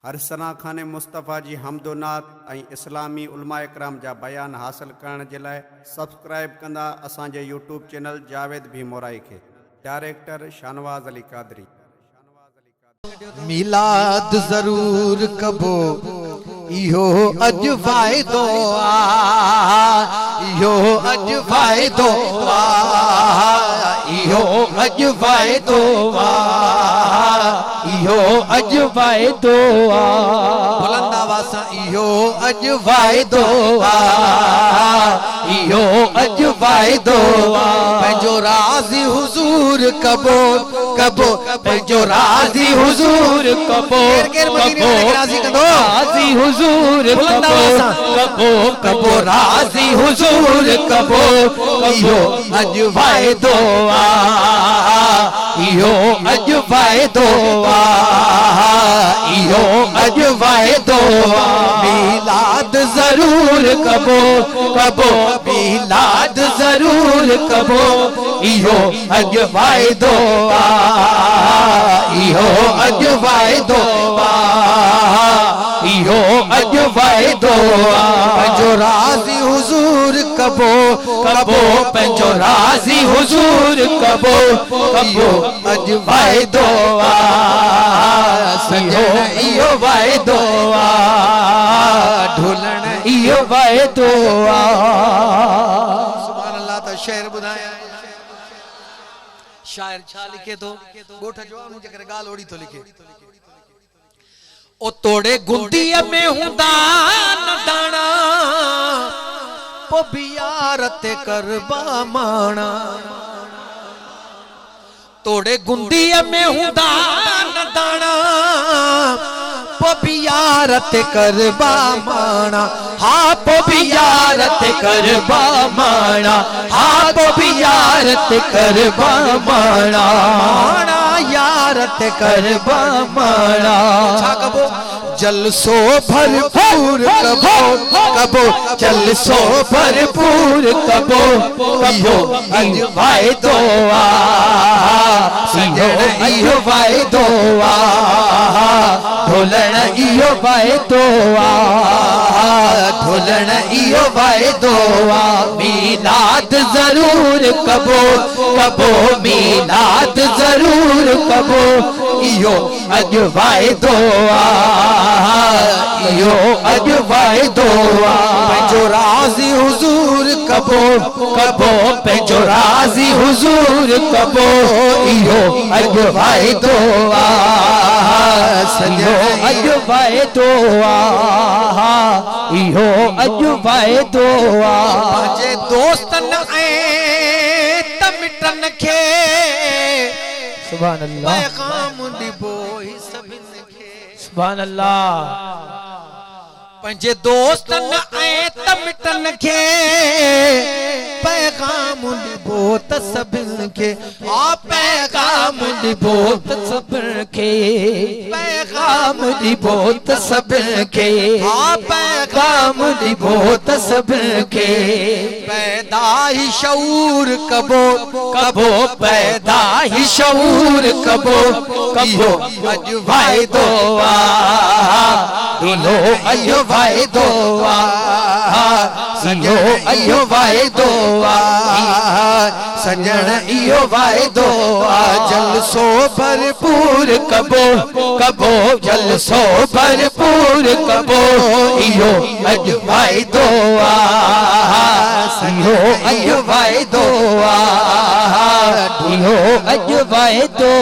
हर सना खाने मुस्तफ़ा जी हमदोनात ऐं इस्लामी उलमा इकराम जा बयान हासिल करण जे लाइ सब्सक्राइब कंदा असांजे यूट्यूब चैनल जावेद भी मोराई खे। डायरेक्टर शानवाज़ अली कादरी। मिलाद जरूर कबो इहो अज फायदो इहो अज फायदो इहो अज फायदो इहो अज फायदो बुलंद आवाज़ सां इहो अज फायदो इहो अज फायदो पंहिंजो राज़ी हुजूर कबो कबो पंहिंजो राज़ी हुजूर कबो कबो राज़ी हुजूर कबो कबो राज़ी हुजूर कबो इहो अज फायदो इहो अज फायदो इहो अज फायदो मिलाद जरूर कबो कबो मिलाद जरूर कबो इहो अज फायदो इहो अज फायदो इहो अज फायदो पंहिंजो राज़ी हुजूर कबो कबो पंहिंजो राज़ी हुजूर कबो कबो अज फायदो सजण इहो फायदो ढोलण इहो फायदो सुभान अल्लाह। त शेर ॿुधायां शायर छा लिखे थो ॻोठ जो मुंहिंजे करे ॻाल्हि ओड़ी थो लिखे ओ तोड़े गुंदीअ में हूंदा न दाणा पो बियार ते करबा माणा तोड़े गुंदीअ में हूंदा न दाणा पो बियार ते करबा माणा हा पो बियार ते करबा माणा हा पो बियार ते करबा माणा यार ते करबा माणा छा कबो जलसो भरपूर कबो कबो जलसो भरपूर कबो इहो अज फायदो सजण इहो फायदो ढोलण इहो फायदो ढोलण इहो फायदो मिलाद जरूर कबो कबो मिलाद जरूर कबो इहो अज फायदो इहो अज फायदो पंहिंजो राज़ी हुजूर कबो कबो पंहिंजो राज़ी हुजूर कबो इहो अज फायदो सजण अज फायदो इहो अज फायदो पंहिंजे दोस्तनि ऐं त मिटनि खे सुभान अल्लाह पैगाम ॾिबो सभिनि खे सुभान अल्लाह पंहिंजे दोस्तनि ऐं त मिटनि खे पैगाम ॾिबो त सभिनि खे आ पैगाम ॾिबो त सभिनि खे पैगाम ॾिबो त सभिनि खे आ पैगाम ॾिबो त सभिनि खे पैदा ही शऊर कबो कबो पैदा ही शऊर कबो कबो अज फायदो इहो अज फायदो इहो अज फायदो सजण इहो फायदो जलसो भरपूर कबो कबो जलसो भरपूर कबो इहो अज फायदो इहो अज फायदो इहो अज फायदो